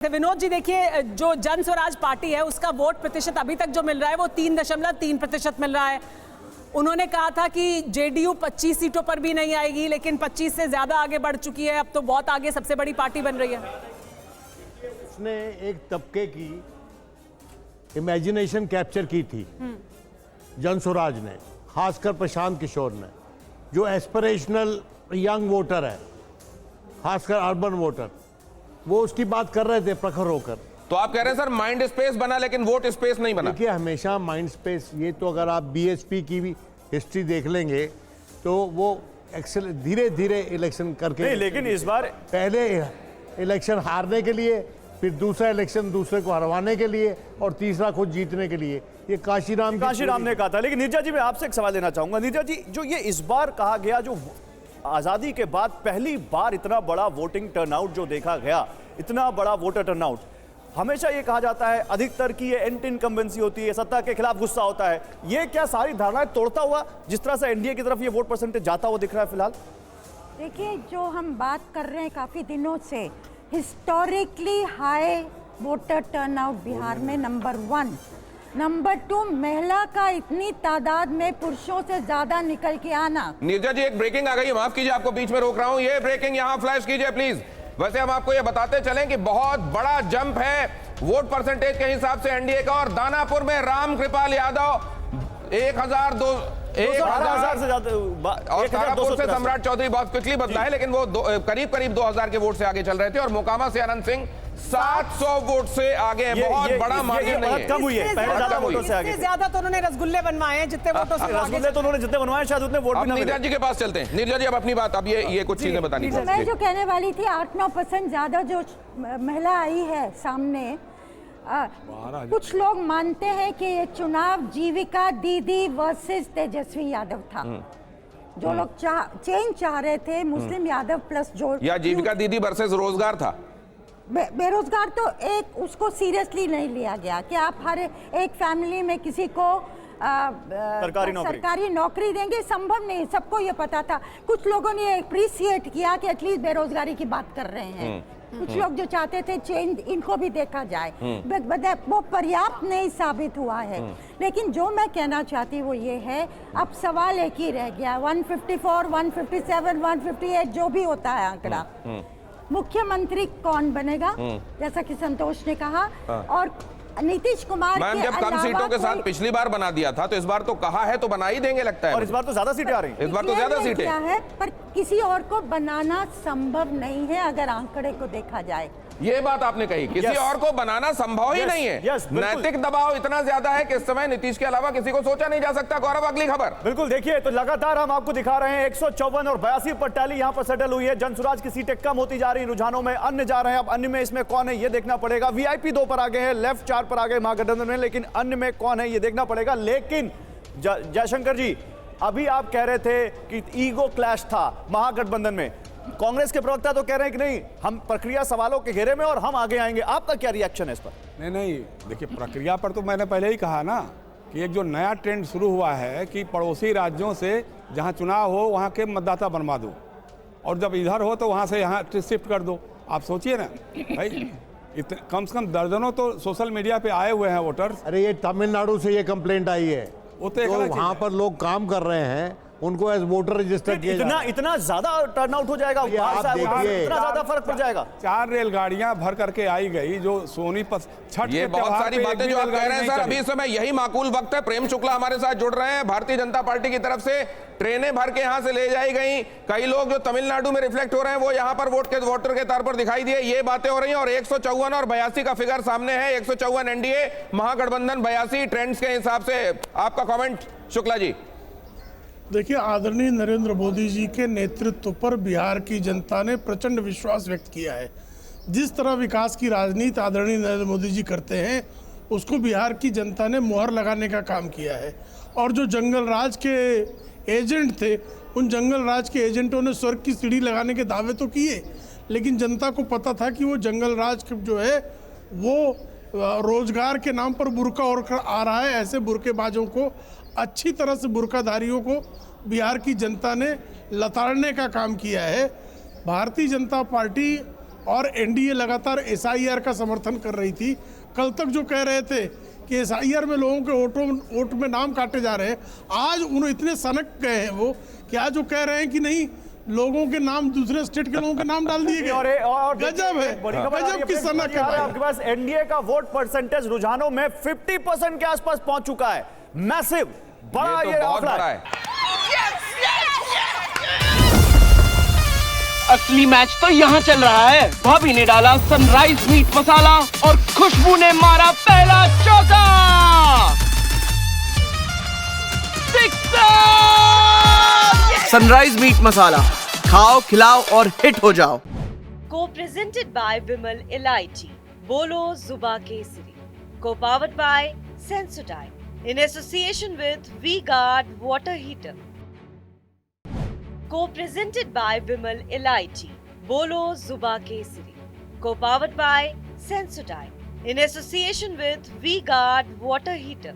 विनोद जी, देखिए, जो जन स्वराज पार्टी है उसका वोट प्रतिशत अभी तक जो मिल रहा है वो 3.3% मिल रहा है। उन्होंने कहा था कि जेडीयू 25 सीटों पर भी नहीं आएगी, लेकिन 25 से ज्यादा आगे बढ़ चुकी है, अब तो बहुत आगे सबसे बड़ी पार्टी बन रही है। उसने एक तबके की इमेजिनेशन कैप्चर की थी जन स्वराज ने, खासकर प्रशांत किशोर ने, जो एस्पिरेशनल यंग वोटर है, खासकर अर्बन वोटर, वो उसकी बात कर रहे थे प्रखर होकर। तो आप कह रहे हैं सर माइंड स्पेस बना लेकिन वोट स्पेस नहीं बना। देखिए, हमेशा माइंड स्पेस, ये तो अगर आप बीएसपी की भी हिस्ट्री देख लेंगे तो वो धीरे धीरे इलेक्शन करके नहीं, लेकिन इस बार पहले इलेक्शन हारने के लिए, फिर दूसरा इलेक्शन दूसरे को हरवाने के लिए, और तीसरा खुद जीतने के लिए। ये काशीराम ने कहा था। लेकिन नीरजा जी, मैं आपसे एक सवाल लेना चाहूंगा। नीरजा जी, जो ये इस बार कहा गया, जो आजादी के बाद पहली बार इतना बड़ा वोटिंग टर्नआउट जो देखा गया, इतना बड़ा वोटर टर्नआउट, हमेशा ये कहा जाता है अधिकतर की ये एंटी इनकम्बेंसी होती है, सत्ता के खिलाफ गुस्सा होता है। ये क्या सारी धारणाएं तोड़ता हुआ जिस तरह से एनडीए की तरफ ये वोट परसेंटेज जाता हुआ दिख रहा है फिलहाल? देखिए, जो हम बात कर रहे हैं काफी दिनों से, historically high voter turnout Bihar में नंबर 1। नंबर 2, महिला का इतनी तादाद में पुरुषों से ज्यादा निकल के आना। नीरजा जी, एक ब्रेकिंग आ गई है, माफ कीजिए आपको बीच में रोक रहा हूं, ये ब्रेकिंग यहां फ्लैश कीजिए प्लीज। वैसे हम आपको ये बताते चलें कि बहुत बड़ा जंप है वोट परसेंटेज के हिसाब से एनडीए का, और दानापुर में राम कृपाल यादव 1000 से ज्यादा, और तारापुर से सम्राट चौधरी बहुत क्विकली बदला है, लेकिन वो करीब 2000 के वोट से आगे चल रहे थे, और मोकामा से अनंत सिंह 700 वोट से आगे है। बहुत बड़ा मार्जिन नहीं है, कम हुई है, पहले ज्यादा वोटों से आगे। ज्यादा तो उन्होंने रसगुल्ले बनवाए हैं, जितने वोटों से रसगुल्ले तो उन्होंने जितने बनवाए शायद उतने वोट भी ना मिले। नीरजा जी के पास चलते हैं। नीरजा जी, अब अपनी बात, अब ये कुछ चीजें बतानी तो मैं जो कहने वाली थी, 8-9% ज्यादा जो महिला आई है सामने, कुछ लोग मानते हैं कि ये चुनाव जीविका दीदी वर्सेस तेजस्वी यादव था। जो लोग चेंज चाह रहे थे, मुस्लिम यादव प्लस जो, या जीविका दीदी वर्सेस रोजगार था। बेरोजगार तो एक उसको सीरियसली नहीं लिया गया कि आप हर एक फैमिली में किसी को सरकारी नौकरी देंगे, संभव नहीं, सबको ये पता था। कुछ लोगों ने अप्रिशिएट किया कि एटलीस्ट बेरोजगारी की बात कर रहे हैं। कुछ लोग जो चाहते थे चेंज, इनको भी देखा जाए, वो पर्याप्त नहीं साबित हुआ है। लेकिन जो मैं कहना चाहती वो ये है, अब सवाल एक ही रह गया, 154, 157, 158 जो भी होता है आंकड़ा, मुख्यमंत्री कौन बनेगा, जैसा कि संतोष ने कहा। और नीतीश कुमार मैम, जब कम सीटों के साथ पिछली बार बना दिया था, तो इस बार तो कहा है तो बना ही देंगे लगता है, और इस बार तो ज्यादा सीटें आ रही हैं। इस बार तो ज्यादा सीटें है, पर किसी और को बनाना संभव नहीं है अगर आंकड़े को देखा जाए। ये बात आपने कही, किसी और को बनाना संभव ही नहीं है। नैतिक दबाव इतना ज्यादा है कि इस समय नीतीश के अलावा किसी को सोचा नहीं जा सकता। गौरव, अगली खबर। बिल्कुल, देखिए, तो लगातार हम आपको दिखा रहे हैं 154 और 82 पर टैली यहां पर सेटल हुई है। जन स्वराज की सीटें कम होती जा रही, रुझानों में अन्य जा रहे हैं। अब अन्य में इसमें कौन है ये देखना पड़ेगा। वीआईपी 2 पर आगे है, लेफ्ट 4 पर आगे महागठबंधन में, लेकिन अन्य में कौन है ये देखना पड़ेगा। लेकिन जयशंकर जी, अभी आप कह रहे थे कि ईगो क्लैश था महागठबंधन में, कांग्रेस के प्रवक्ता तो कह रहे हैं कि नहीं, हम प्रक्रिया सवालों के घेरे में और हम आगे आएंगे। आपका क्या रिएक्शन है इस पर? नहीं, देखिए, प्रक्रिया पर तो मैंने पहले ही कहा ना कि एक जो नया ट्रेंड शुरू हुआ है कि पड़ोसी राज्यों से जहां चुनाव हो वहां के मतदाता बनवा दो, और जब इधर हो तो वहां से यहाँ शिफ्ट कर दो। आप सोचिए ना भाई, कम से कम दर्जनों तो सोशल मीडिया पे आए हुए हैं वोटर्स। अरे, ये तमिलनाडु से ये कंप्लेंट आई है, तो वहां पर लोग काम कर रहे हैं, उनको एज वोटर रजिस्टर किया। इतना ज्यादा टर्नआउट हो जाएगा, इतना ज्यादा फर्क पड़ जाएगा। 4 रेलगाड़ियां भर करके आई गई जो सोनीपत छठ, ये बहुत सारी बातें जो आप कह रहे हैं सर, अभी समय यही माकूल वक्त है। प्रेम शुक्ला हमारे साथ जुड़ रहे हैं, भारतीय जनता पार्टी की तरफ से ट्रेनें भर के यहां से ले जाई गई। कई लोग जो तमिलनाडु में रिफ्लेक्ट हो रहे हैं वो यहां पर वोटर के तौर पर दिखाई दिए। ये बातें हो रही हैं, और 154 और 82 का फिगर सामने है। 154 एनडीए, महागठबंधन 82, ट्रेंड्स के हिसाब से। आपका कमेंट शुक्ला जी? देखिए, आदरणीय नरेंद्र मोदी जी के नेतृत्व पर बिहार की जनता ने प्रचंड विश्वास व्यक्त किया है। जिस तरह विकास की राजनीति आदरणीय नरेंद्र मोदी जी करते हैं, उसको बिहार की जनता ने मुहर लगाने का काम किया है। और जो जंगल राज के एजेंट थे, उन जंगल राज के एजेंटों ने स्वर्ग की सीढ़ी लगाने के दावे तो किए, लेकिन जनता को पता था कि वो जंगल राज जो है वो रोजगार के नाम पर बुर्का ओढ़ कर आ रहा है। ऐसे बुर्केबाजों को, अच्छी तरह से बुर्काधारियों को बिहार की जनता ने लताड़ने का काम किया है। भारतीय जनता पार्टी और एनडीए लगातार एसआईआर का समर्थन कर रही थी। कल तक जो कह रहे थे कि एसआईआर में लोगों के वोट में नाम काटे जा रहे हैं, आज उन्हें इतने सनक गए हैं वो कि आज जो कह रहे हैं कि नहीं, लोगों के नाम, दूसरे स्टेट के लोगों के नाम डाल दिए गए। और गजब है, गजब की सनक है। आपके पास एनडीए का वोट परसेंटेज रुझानों में 50% के आसपास पहुंच चुका है। मैसिव, बड़ा ये ये तो बहुत आंकड़ा बड़ा है। है। असली मैच तो यहाँ चल रहा है। भाभी ने डाला सनराइज मीट मसाला और खुशबू ने मारा पहला चौका। सनराइज मीट मसाला, खाओ खिलाओ और हिट हो जाओ। को प्रेजेंटेड बाय विमल इलायची, बोलो जुबा केसरी। Co powered by Sensodyne in association with V Guard water heater. Co presented by Vimal Elaichi, बोलो जुबा केसरी। Co powered by Sensodyne in association with V Guard water heater.